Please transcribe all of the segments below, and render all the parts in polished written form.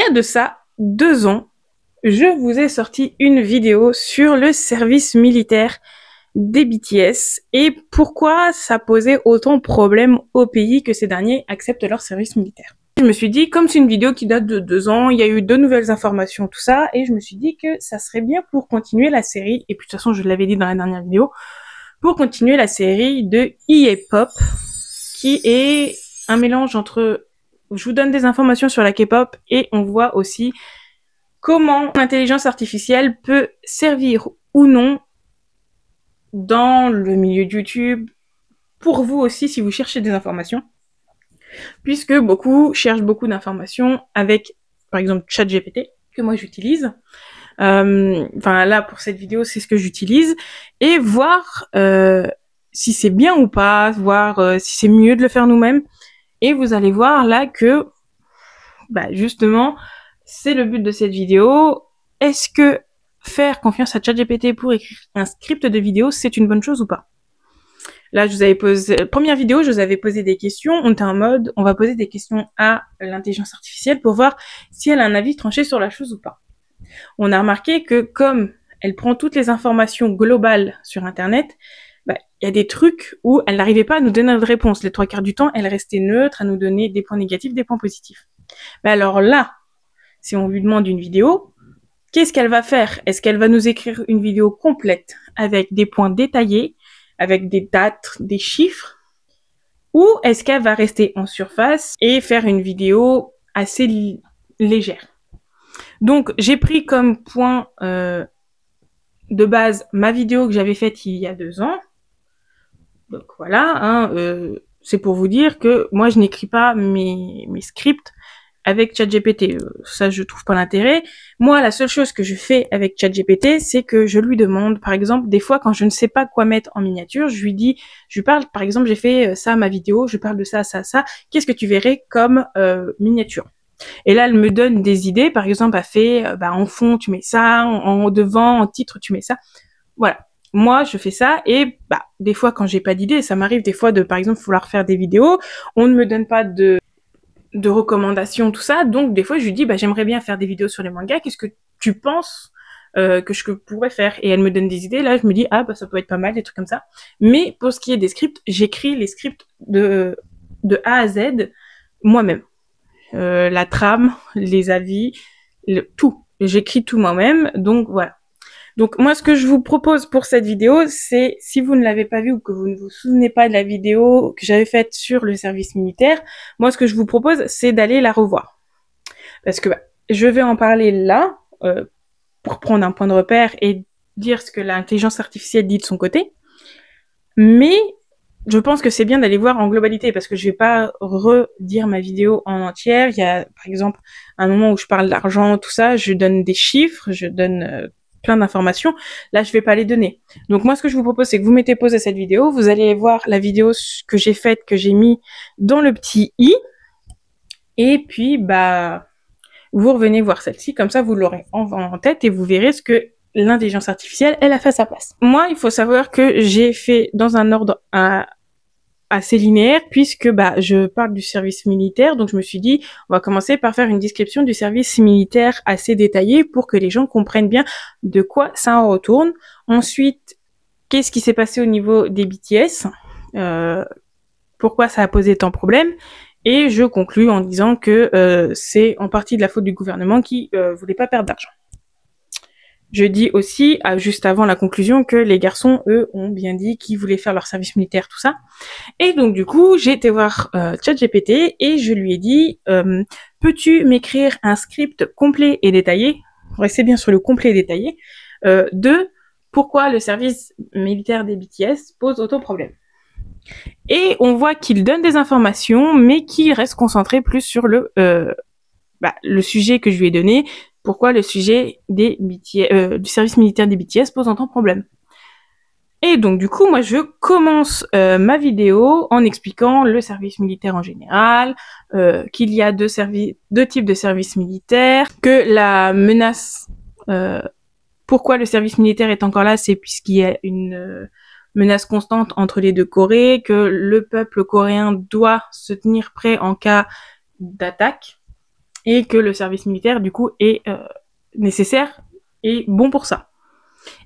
a de ça 2 ans, je vous ai sorti une vidéo sur le service militaire des BTS et pourquoi ça posait autant de problèmes au pays que ces derniers acceptent leur service militaire. Je me suis dit, comme c'est une vidéo qui date de 2 ans, il y a eu de nouvelles informations, tout ça, et je me suis dit que ça serait bien pour continuer la série, et puis de toute façon je l'avais dit dans la dernière vidéo, pour continuer la série de E-Pop, qui est un mélange entre, je vous donne des informations sur la K-pop, et on voit aussi comment l'intelligence artificielle peut servir ou non dans le milieu de YouTube, pour vous aussi si vous cherchez des informations, puisque beaucoup cherchent beaucoup d'informations avec, par exemple, ChatGPT, que moi j'utilise. Enfin là, pour cette vidéo, c'est ce que j'utilise, et voir si c'est bien ou pas, voir si c'est mieux de le faire nous-mêmes, et vous allez voir là que, justement, c'est le but de cette vidéo. Est-ce que faire confiance à ChatGPT pour écrire un script de vidéo, c'est une bonne chose ou pas? Là, je vous avais posé, première vidéo, je vous avais posé des questions. On était en mode, on va poser des questions à l'intelligence artificielle pour voir si elle a un avis tranché sur la chose ou pas. On a remarqué que comme elle prend toutes les informations globales sur Internet, il y a des trucs où elle n'arrivait pas à nous donner de réponse. Les 3/4 du temps, elle restait neutre à nous donner des points négatifs, des points positifs. Alors là, si on lui demande une vidéo, qu'est-ce qu'elle va faire? Est-ce qu'elle va nous écrire une vidéo complète avec des points détaillés, avec des dates, des chiffres? Ou est-ce qu'elle va rester en surface et faire une vidéo assez légère? Donc, j'ai pris comme point de base ma vidéo que j'avais faite il y a 2 ans. Donc voilà, c'est pour vous dire que moi, je n'écris pas mes scripts avec ChatGPT. Ça, je trouve pas l'intérêt. Moi, la seule chose que je fais avec ChatGPT, c'est que je lui demande, par exemple, des fois, quand je ne sais pas quoi mettre en miniature, je lui parle, par exemple, j'ai fait ça, ma vidéo, je parle de ça, ça, ça. Qu'est-ce que tu verrais comme miniature? Et là, elle me donne des idées. Par exemple, elle fait, en fond, tu mets ça, en devant, en titre, tu mets ça. Voilà. Moi, je fais ça et des fois, quand j'ai pas d'idée, ça m'arrive des fois de, par exemple, vouloir faire des vidéos, on ne me donne pas de recommandations, tout ça, donc des fois, je lui dis, j'aimerais bien faire des vidéos sur les mangas, qu'est-ce que tu penses que je pourrais faire? Et elle me donne des idées, là, je me dis, ça peut être pas mal, des trucs comme ça. Mais pour ce qui est des scripts, j'écris les scripts de A à Z moi-même. La trame, les avis, tout. J'écris tout moi-même, donc voilà. Donc moi, ce que je vous propose pour cette vidéo, c'est, si vous ne l'avez pas vue ou que vous ne vous souvenez pas de la vidéo que j'avais faite sur le service militaire, moi, ce que je vous propose, c'est d'aller la revoir. Parce que je vais en parler là, pour prendre un point de repère et dire ce que l'intelligence artificielle dit de son côté. Mais je pense que c'est bien d'aller voir en globalité, parce que je vais pas redire ma vidéo en entière. Il y a, par exemple, un moment où je parle d'argent, tout ça, je donne des chiffres, je donne plein d'informations. Là, je vais pas les donner. Donc moi, ce que je vous propose, c'est que vous mettez pause à cette vidéo, vous allez voir la vidéo que j'ai faite, que j'ai mis dans le petit i, et puis vous revenez voir celle-ci, comme ça vous l'aurez en tête et vous verrez ce que l'intelligence artificielle, elle a fait à sa place. Moi, il faut savoir que j'ai fait dans un ordre assez linéaire, puisque je parle du service militaire, donc je me suis dit, on va commencer par faire une description du service militaire assez détaillée pour que les gens comprennent bien de quoi ça en retourne. Ensuite, qu'est-ce qui s'est passé au niveau des BTS, pourquoi ça a posé tant de problèmes, et je conclus en disant que c'est en partie de la faute du gouvernement qui voulait pas perdre d'argent. Je dis aussi, juste avant la conclusion, que les garçons, eux, ont bien dit qu'ils voulaient faire leur service militaire, tout ça. Et donc, du coup, j'ai été voir ChatGPT et je lui ai dit, peux-tu m'écrire un script complet et détaillé, restez bien sur le complet et détaillé, de pourquoi le service militaire des BTS pose autant de problèmes. Et on voit qu'il donne des informations, mais qu'il reste concentré plus sur le sujet que je lui ai donné, pourquoi le sujet des BTS, du service militaire des BTS pose autant de problèmes. Et donc du coup, moi je commence ma vidéo en expliquant le service militaire en général, qu'il y a deux types de services militaires, que la menace, pourquoi le service militaire est encore là, c'est puisqu'il y a une menace constante entre les deux Corées, que le peuple coréen doit se tenir prêt en cas d'attaque. et que le service militaire du coup est nécessaire et bon pour ça.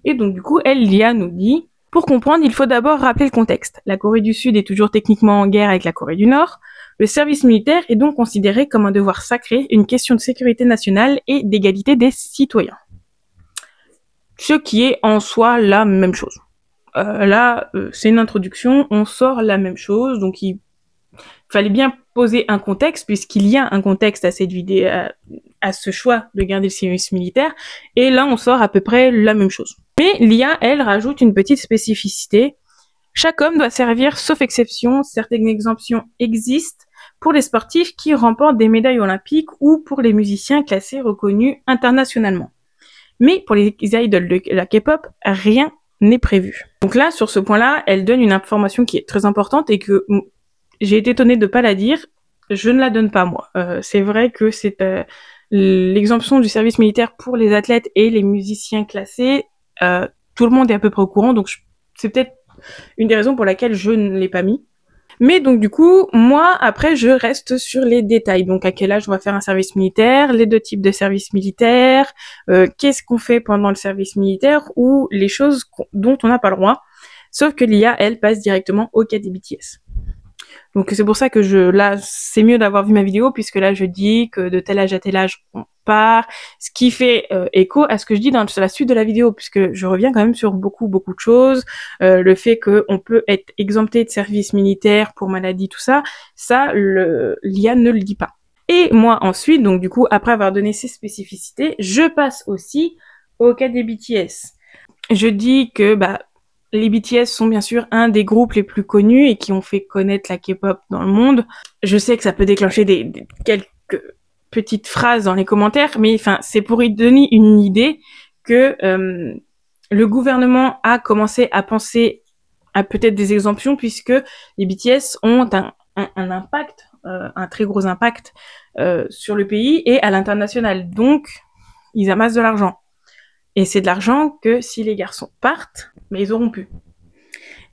Et donc du coup, l'IA nous dit, pour comprendre, il faut d'abord rappeler le contexte. La Corée du Sud est toujours techniquement en guerre avec la Corée du Nord. Le service militaire est donc considéré comme un devoir sacré, une question de sécurité nationale et d'égalité des citoyens. Ce qui est en soi la même chose. Là, c'est une introduction, on sort la même chose, donc il fallait bien poser un contexte, puisqu'il y a un contexte à cette vidéo, à ce choix de garder le service militaire, et là on sort à peu près la même chose. Mais l'IA, elle, rajoute une petite spécificité. Chaque homme doit servir, sauf exception, certaines exemptions existent pour les sportifs qui remportent des médailles olympiques ou pour les musiciens classés reconnus internationalement. Mais pour les idoles de la K-pop, rien n'est prévu. Donc là, sur ce point-là, elle donne une information qui est très importante et que j'ai été étonnée de pas la dire. Je ne la donne pas, moi. C'est vrai que c'est l'exemption du service militaire pour les athlètes et les musiciens classés. Tout le monde est à peu près au courant, donc c'est peut-être une des raisons pour laquelle je ne l'ai pas mis. Mais donc du coup, moi, après, je reste sur les détails. Donc à quel âge on va faire un service militaire, les deux types de services militaires, qu'est-ce qu'on fait pendant le service militaire, ou les choses dont on n'a pas le droit. Sauf que l'IA, elle, passe directement au cas des BTS. Donc c'est pour ça que là, c'est mieux d'avoir vu ma vidéo, puisque là, je dis que de tel âge à tel âge, on part, ce qui fait écho à ce que je dis dans la suite de la vidéo, puisque je reviens quand même sur beaucoup de choses, le fait qu'on peut être exempté de service militaire pour maladie, tout ça, l'IA ne le dit pas. Et moi ensuite, donc du coup, après avoir donné ces spécificités, je passe aussi au cas des BTS. Je dis que les BTS sont bien sûr un des groupes les plus connus et qui ont fait connaître la K-pop dans le monde. Je sais que ça peut déclencher quelques petites phrases dans les commentaires, mais enfin, c'est pour y donner une idée que le gouvernement a commencé à penser à peut-être des exemptions, puisque les BTS ont un impact, un très gros impact sur le pays et à l'international. Donc, ils amassent de l'argent. Et c'est de l'argent que si les garçons partent, mais ils auront pu.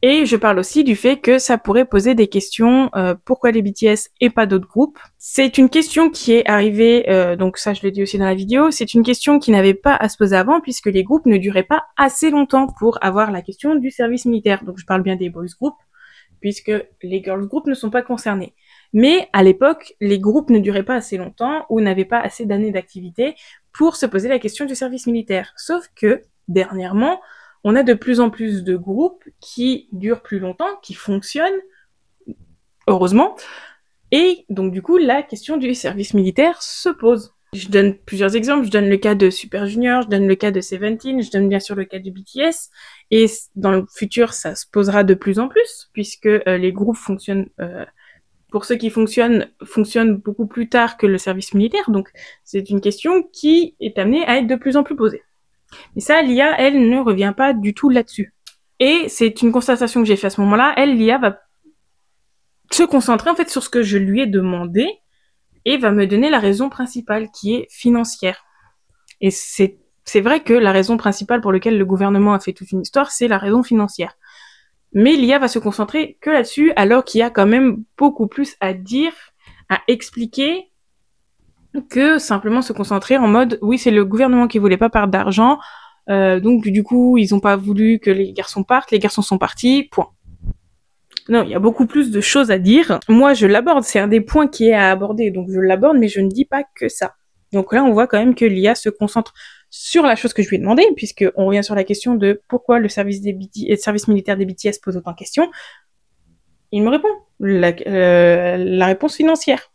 Et je parle aussi du fait que ça pourrait poser des questions, pourquoi les BTS et pas d'autres groupes. C'est une question qui est arrivée, donc ça je l'ai dit aussi dans la vidéo, c'est une question qui n'avait pas à se poser avant, puisque les groupes ne duraient pas assez longtemps pour avoir la question du service militaire. Donc je parle bien des boys groups, puisque les girls groups ne sont pas concernés. Mais à l'époque, les groupes ne duraient pas assez longtemps ou n'avaient pas assez d'années d'activité pour se poser la question du service militaire. Sauf que, dernièrement, on a de plus en plus de groupes qui durent plus longtemps, qui fonctionnent, heureusement, et donc du coup, la question du service militaire se pose. Je donne plusieurs exemples, je donne le cas de Super Junior, je donne le cas de Seventeen, je donne bien sûr le cas du BTS, et dans le futur, ça se posera de plus en plus, puisque les groupes fonctionnent... pour ceux qui fonctionnent beaucoup plus tard que le service militaire, donc c'est une question qui est amenée à être de plus en plus posée. Mais ça, l'IA, elle, ne revient pas du tout là-dessus. Et c'est une constatation que j'ai faite à ce moment-là, l'IA va se concentrer en fait sur ce que je lui ai demandé et va me donner la raison principale qui est financière. Et c'est vrai que la raison principale pour laquelle le gouvernement a fait toute une histoire, c'est la raison financière. Mais l'IA va se concentrer que là-dessus, alors qu'il y a quand même beaucoup plus à dire, à expliquer, que simplement se concentrer en mode oui, c'est le gouvernement qui voulait pas perdre d'argent, donc du coup ils ont pas voulu que les garçons partent, les garçons sont partis, point. Non, il y a beaucoup plus de choses à dire. Moi je l'aborde, c'est un des points qui est à aborder, donc je l'aborde, mais je ne dis pas que ça. Donc là on voit quand même que l'IA se concentre sur la chose que je lui ai demandé, puisque on revient sur la question de pourquoi le service militaire des BTS pose autant de questions. Il me répond la réponse financière.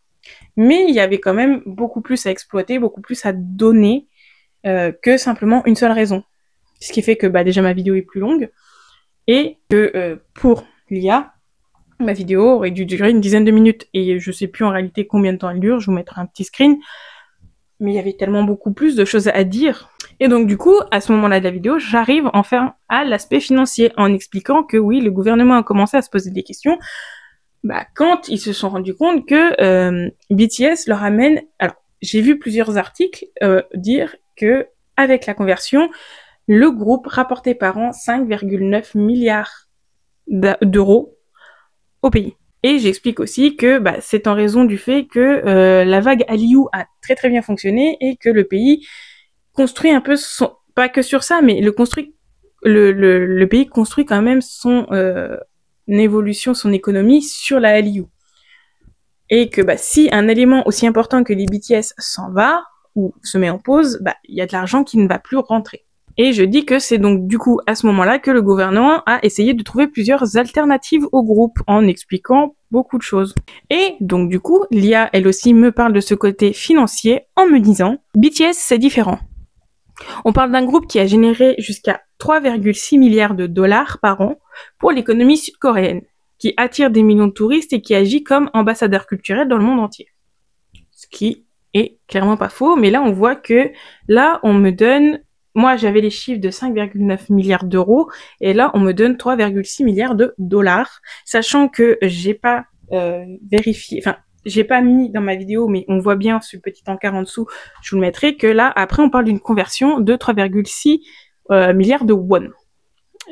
Mais il y avait quand même beaucoup plus à exploiter, beaucoup plus à donner que simplement une seule raison. Ce qui fait que déjà ma vidéo est plus longue et que pour l'IA, ma vidéo aurait dû durer une dizaine de minutes et je sais plus en réalité combien de temps elle dure, je vous mettrai un petit screen. Mais il y avait tellement beaucoup plus de choses à dire. Et donc du coup, à ce moment-là de la vidéo, j'arrive enfin à l'aspect financier en expliquant que oui, le gouvernement a commencé à se poser des questions quand ils se sont rendus compte que BTS leur amène... Alors, j'ai vu plusieurs articles dire que avec la conversion, le groupe rapportait par an 5,9 milliards d'euros au pays. Et j'explique aussi que c'est en raison du fait que la vague Hallyu a très très bien fonctionné et que le pays construit un peu son... Pas que sur ça, mais le pays construit quand même son évolution, son économie sur la Hallyu. Et que si un élément aussi important que les BTS s'en va ou se met en pause, il y a de l'argent qui ne va plus rentrer. Et je dis que c'est donc du coup à ce moment-là que le gouvernement a essayé de trouver plusieurs alternatives au groupe en expliquant beaucoup de choses. Et donc du coup, Lia, elle aussi me parle de ce côté financier en me disant « BTS, c'est différent. On parle d'un groupe qui a généré jusqu'à 3,6 milliards de dollars par an pour l'économie sud-coréenne, qui attire des millions de touristes et qui agit comme ambassadeur culturel dans le monde entier. » Ce qui est clairement pas faux, mais là on voit que là on me donne... Moi, j'avais les chiffres de 5,9 milliards d'euros, et là, on me donne 3,6 milliards de dollars, sachant que j'ai pas vérifié, enfin, j'ai pas mis dans ma vidéo, mais on voit bien ce petit encart en dessous, je vous le mettrai, que là, après, on parle d'une conversion de 3,6 milliards de won.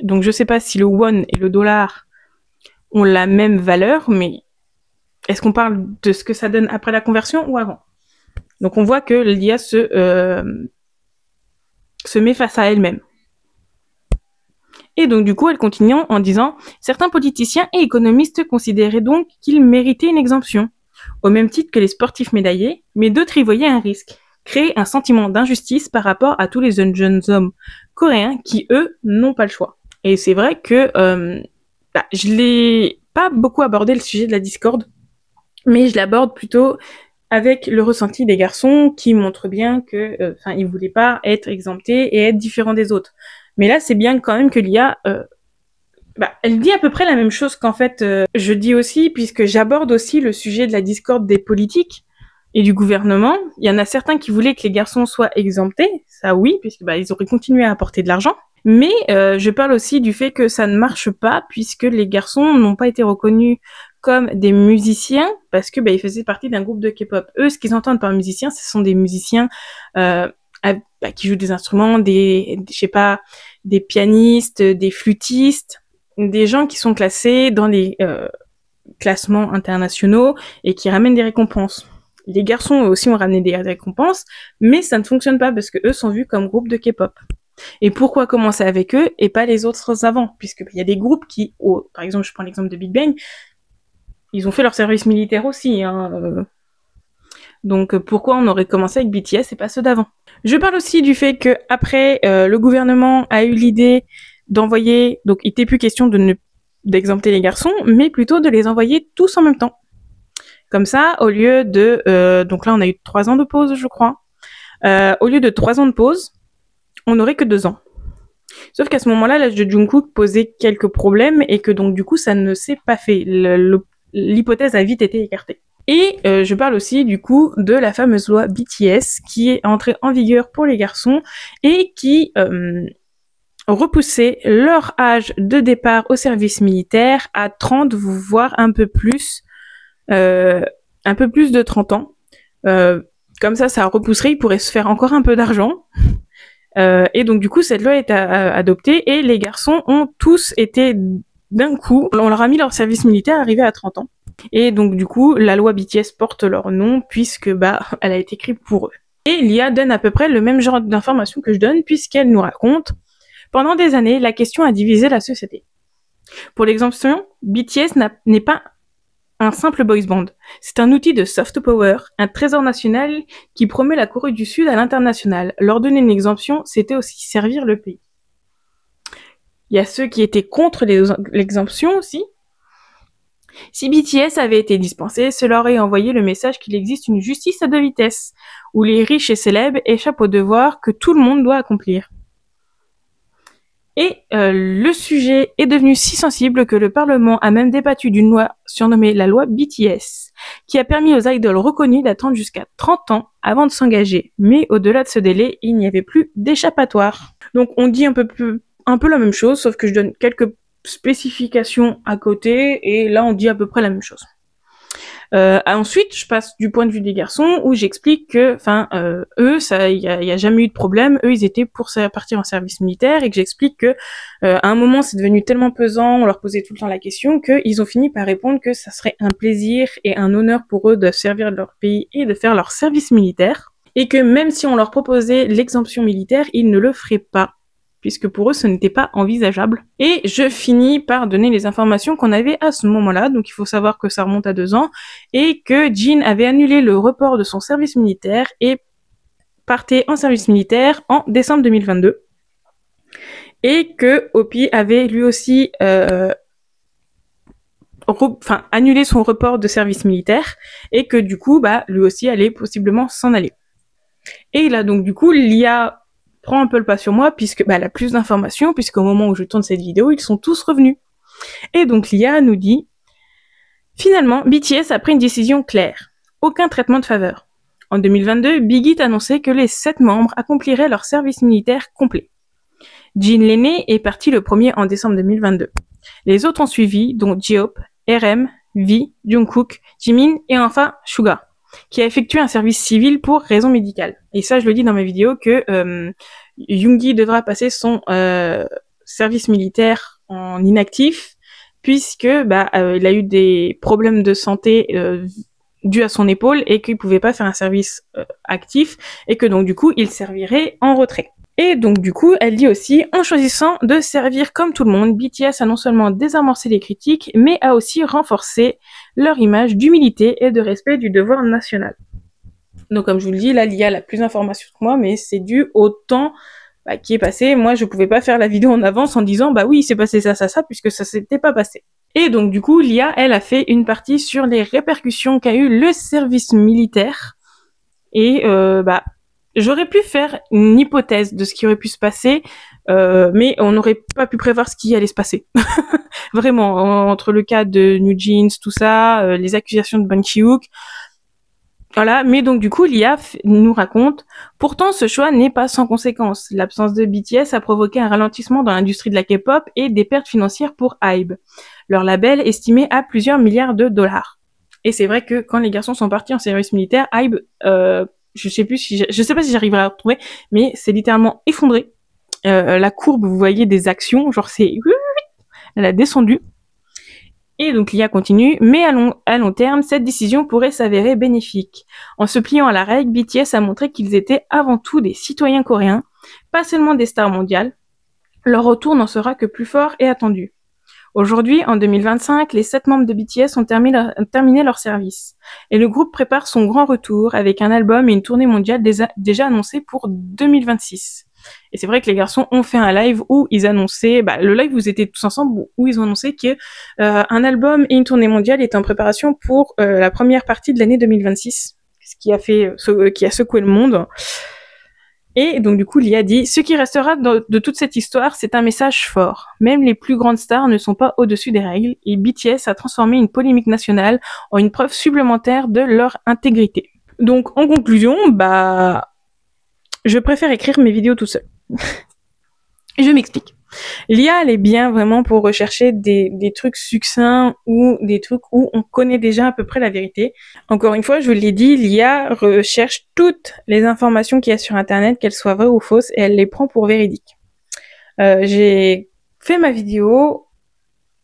Donc, je sais pas si le won et le dollar ont la même valeur, mais est-ce qu'on parle de ce que ça donne après la conversion ou avant? Donc, on voit que l'IA se met face à elle-même. Et donc du coup, elle continue en disant « Certains politiciens et économistes considéraient donc qu'ils méritaient une exemption, au même titre que les sportifs médaillés, mais d'autres y voyaient un risque, créer un sentiment d'injustice par rapport à tous les jeunes hommes coréens qui, eux, n'ont pas le choix. » Et c'est vrai que je l'ai pas beaucoup abordé le sujet de la discorde, mais je l'aborde plutôt avec le ressenti des garçons qui montrent bien que, ils voulaient pas être exemptés et être différents des autres. Mais là, c'est bien quand même que l'IA, elle dit à peu près la même chose qu'en fait, je dis aussi, puisque j'aborde aussi le sujet de la discorde des politiques et du gouvernement. Il y en a certains qui voulaient que les garçons soient exemptés, ça oui, puisque ils auraient continué à apporter de l'argent. Mais je parle aussi du fait que ça ne marche pas, puisque les garçons n'ont pas été reconnus comme des musiciens, parce que ils faisaient partie d'un groupe de K-pop. Eux, ce qu'ils entendent par musiciens, ce sont des musiciens qui jouent des instruments, des pianistes, des flûtistes, des gens qui sont classés dans les classements internationaux et qui ramènent des récompenses. Les garçons eux aussi ont ramené des récompenses, mais ça ne fonctionne pas parce que eux sont vus comme groupe de K-pop. Et pourquoi commencer avec eux et pas les autres avant? Puisque il y a des groupes qui, par exemple, je prends l'exemple de Big Bang, ils ont fait leur service militaire aussi, Donc pourquoi on aurait commencé avec BTS et pas ceux d'avant? Je parle aussi du fait que après le gouvernement a eu l'idée d'envoyer, donc il n'était plus question d'exempter les garçons, mais plutôt de les envoyer tous en même temps. Comme ça, au lieu de donc là on a eu 3 ans de pause, je crois. Au lieu de 3 ans de pause, on n'aurait que 2 ans. Sauf qu'à ce moment-là, l'âge de Jungkook posait quelques problèmes et que donc du coup ça ne s'est pas fait. L'hypothèse a vite été écartée. Et je parle aussi du coup de la fameuse loi BTS qui est entrée en vigueur pour les garçons et qui repoussait leur âge de départ au service militaire à 30 voire un peu plus de 30 ans. Comme ça repousserait, ils pourraient se faire encore un peu d'argent. Et donc du coup cette loi est adoptée et les garçons ont tous été d'un coup, on leur a mis leur service militaire arrivé à 30 ans. Et donc du coup la loi BTS porte leur nom puisque elle a été écrite pour eux. Et l'IA donne à peu près le même genre d'informations que je donne puisqu'elle nous raconte: pendant des années, la question a divisé la société. Pour l'exemption, BTS n'est pas un simple boys band. C'est un outil de soft power, un trésor national qui promet la Corée du Sud à l'international. Leur donner une exemption, c'était aussi servir le pays. Il y a ceux qui étaient contre l'exemption aussi. Si BTS avait été dispensé, cela aurait envoyé le message qu'il existe une justice à 2 vitesses, où les riches et célèbres échappent aux devoirs que tout le monde doit accomplir. Et le sujet est devenu si sensible que le Parlement a même débattu d'une loi surnommée la loi BTS, qui a permis aux idoles reconnus d'attendre jusqu'à 30 ans avant de s'engager. Mais au-delà de ce délai, il n'y avait plus d'échappatoire. Donc on dit un peu la même chose, sauf que je donne quelques spécifications à côté, et là on dit à peu près la même chose. Ensuite, je passe du point de vue des garçons où j'explique que, eux, il y a jamais eu de problème. Eux, ils étaient pour partir en service militaire et que j'explique que, à un moment, c'est devenu tellement pesant, on leur posait tout le temps la question, qu'ils ont fini par répondre que ça serait un plaisir et un honneur pour eux de servir leur pays et de faire leur service militaire. Et que même si on leur proposait l'exemption militaire, ils ne le feraient pas, puisque pour eux, ce n'était pas envisageable. Et je finis par donner les informations qu'on avait à ce moment-là. Donc il faut savoir que ça remonte à 2 ans, et que Jean avait annulé le report de son service militaire et partait en service militaire en décembre 2022. Et que Hopi avait lui aussi annulé son report de service militaire, et que du coup, lui aussi allait possiblement s'en aller. Et là, donc du coup, l'IA prend un peu le pas sur moi, puisque elle a plus d'informations, puisqu'au moment où je tourne cette vidéo, ils sont tous revenus. Et donc l'IA nous dit, finalement, BTS a pris une décision claire. Aucun traitement de faveur. En 2022, Big Hit annonçait que les 7 membres accompliraient leur service militaire complet. Jin l'aîné est parti le premier en décembre 2022. Les autres ont suivi, dont J-Hope, RM, V, Jungkook, Jimin et enfin Suga, qui a effectué un service civil pour raison médicale. Et ça, je le dis dans ma vidéo que Yoongi devra passer son service militaire en inactif, puisque il a eu des problèmes de santé dus à son épaule et qu'il pouvait pas faire un service actif, et que donc du coup, il servirait en retrait. Et donc du coup, elle dit aussi, en choisissant de servir comme tout le monde, BTS a non seulement désamorcé les critiques, mais a aussi renforcé leur image d'humilité et de respect du devoir national. Donc comme je vous le dis, là, l'IA a plus d'informations que moi, mais c'est dû au temps qui est passé. Moi, je pouvais pas faire la vidéo en avance en disant, oui, il s'est passé ça, puisque ça s'était pas passé. Et donc du coup, l'IA, elle a fait une partie sur les répercussions qu'a eu le service militaire. Et j'aurais pu faire une hypothèse de ce qui aurait pu se passer, mais on n'aurait pas pu prévoir ce qui allait se passer. Vraiment, entre le cas de New Jeans, tout ça, les accusations de Ban Ki-wook. Voilà, mais donc du coup, l'IA nous raconte, pourtant ce choix n'est pas sans conséquence. L'absence de BTS a provoqué un ralentissement dans l'industrie de la K-pop et des pertes financières pour HYBE, leur label estimé à plusieurs milliards de dollars. Et c'est vrai que quand les garçons sont partis en service militaire, HYBE, je sais pas si j'arriverai à la retrouver, mais c'est littéralement effondré. La courbe, vous voyez des actions, genre elle a descendu. Et donc l'IA continue, mais à long terme, cette décision pourrait s'avérer bénéfique. En se pliant à la règle, BTS a montré qu'ils étaient avant tout des citoyens coréens, pas seulement des stars mondiales. Leur retour n'en sera que plus fort et attendu. Aujourd'hui, en 2025, les 7 membres de BTS ont terminé leur service. Et le groupe prépare son grand retour avec un album et une tournée mondiale déjà annoncée pour 2026. Et c'est vrai que les garçons ont fait un live où ils annonçaient, le live où ils étaient tous ensemble, où ils ont annoncé que un album et une tournée mondiale étaient en préparation pour la première partie de l'année 2026, ce qui a secoué le monde. Et donc du coup, l'IA dit, ce qui restera de toute cette histoire, c'est un message fort. Même les plus grandes stars ne sont pas au-dessus des règles, et BTS a transformé une polémique nationale en une preuve supplémentaire de leur intégrité. Donc en conclusion, je préfère écrire mes vidéos tout seul. Je m'explique. L'IA, elle est bien vraiment pour rechercher des trucs succincts ou des trucs où on connaît déjà à peu près la vérité. Encore une fois, je vous l'ai dit, l'IA recherche toutes les informations qu'il y a sur Internet, qu'elles soient vraies ou fausses, et elle les prend pour véridiques. J'ai fait ma vidéo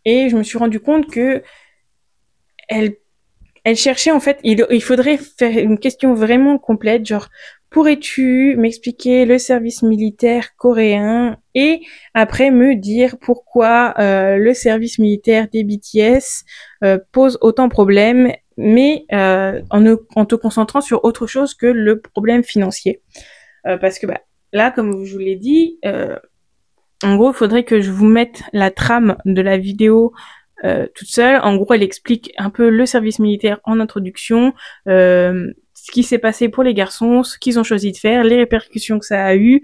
et je me suis rendu compte que elle cherchait, en fait, il faudrait faire une question vraiment complète, genre, pourrais-tu m'expliquer le service militaire coréen et après me dire pourquoi le service militaire des BTS pose autant de problèmes, mais en te concentrant sur autre chose que le problème financier. Parce que là, comme je vous l'ai dit, en gros, il faudrait que je vous mette la trame de la vidéo toute seule. En gros, elle explique un peu le service militaire en introduction, ce qui s'est passé pour les garçons, ce qu'ils ont choisi de faire, les répercussions que ça a eu.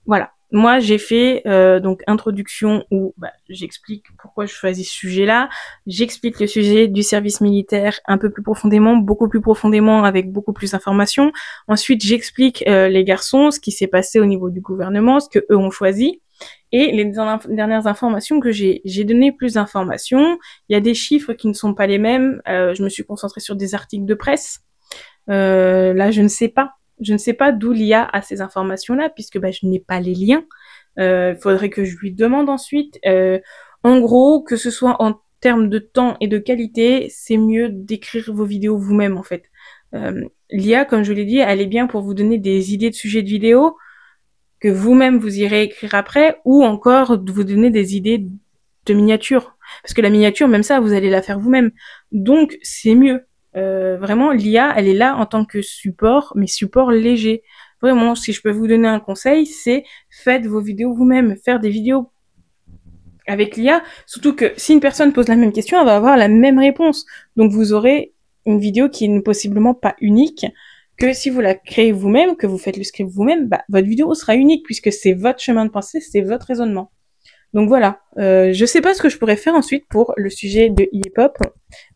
Voilà. Moi, j'ai fait donc introduction où j'explique pourquoi je choisis ce sujet-là. J'explique le sujet du service militaire un peu plus profondément, beaucoup plus profondément, avec beaucoup plus d'informations. Ensuite, j'explique les garçons, ce qui s'est passé au niveau du gouvernement, ce que eux ont choisi. Et les dernières informations que j'ai donné plus d'informations. Il y a des chiffres qui ne sont pas les mêmes. Je me suis concentrée sur des articles de presse. Là, je ne sais pas. Je ne sais pas d'où l'IA a ces informations-là, puisque je n'ai pas les liens. Faudrait que je lui demande ensuite. En gros, que ce soit en termes de temps et de qualité, c'est mieux d'écrire vos vidéos vous-même, en fait. L'IA, comme je l'ai dit, elle est bien pour vous donner des idées de sujets de vidéos que vous-même vous irez écrire après, ou encore de vous donner des idées de miniatures. Parce que la miniature, même ça, vous allez la faire vous-même. Donc, c'est mieux. Vraiment, l'IA, elle est là en tant que support, mais support léger. Vraiment, si je peux vous donner un conseil, c'est faites vos vidéos vous-même. Faire des vidéos avec l'IA, surtout que si une personne pose la même question, elle va avoir la même réponse. Donc, vous aurez une vidéo qui est possiblement pas unique, que si vous la créez vous-même, que vous faites le script vous-même, votre vidéo sera unique puisque c'est votre chemin de pensée, c'est votre raisonnement. Donc voilà, je sais pas ce que je pourrais faire ensuite pour le sujet de e-pop,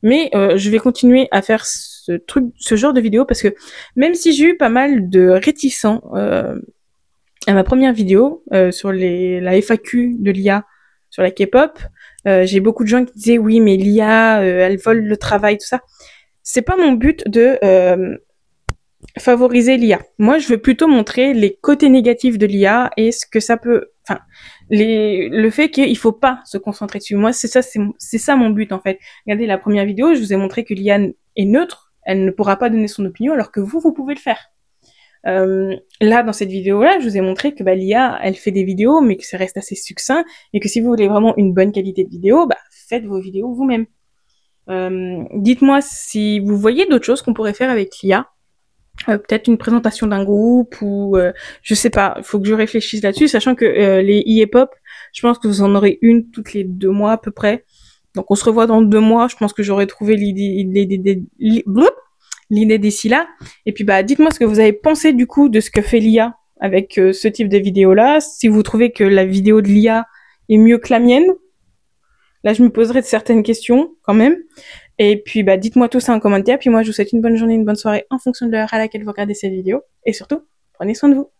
mais je vais continuer à faire ce genre de vidéo parce que même si j'ai eu pas mal de réticents à ma première vidéo sur la FAQ de l'IA sur la K-pop, j'ai beaucoup de gens qui disaient oui mais l'IA elle vole le travail, tout ça. C'est pas mon but de favoriser l'IA. Moi, je veux plutôt montrer les côtés négatifs de l'IA et ce que ça peut, enfin, le fait qu'il faut pas se concentrer dessus. Moi, c'est ça mon but, en fait. Regardez la première vidéo, je vous ai montré que l'IA est neutre, elle ne pourra pas donner son opinion, alors que vous pouvez le faire. Là, dans cette vidéo-là, je vous ai montré que l'IA, elle fait des vidéos, mais que ça reste assez succinct, et que si vous voulez vraiment une bonne qualité de vidéo, faites vos vidéos vous-même. Dites-moi si vous voyez d'autres choses qu'on pourrait faire avec l'IA. Peut-être une présentation d'un groupe ou je sais pas, il faut que je réfléchisse là-dessus, sachant que les e-pop, je pense que vous en aurez une toutes les 2 mois à peu près. Donc on se revoit dans 2 mois, je pense que j'aurai trouvé l'idée d'ici là. Et puis dites-moi ce que vous avez pensé du coup de ce que fait l'IA avec ce type de vidéo-là, si vous trouvez que la vidéo de l'IA est mieux que la mienne. Là, je me poserai de certaines questions quand même. Et puis, dites-moi tout ça en commentaire. Puis moi, je vous souhaite une bonne journée, une bonne soirée en fonction de l'heure à laquelle vous regardez cette vidéo. Et surtout, prenez soin de vous.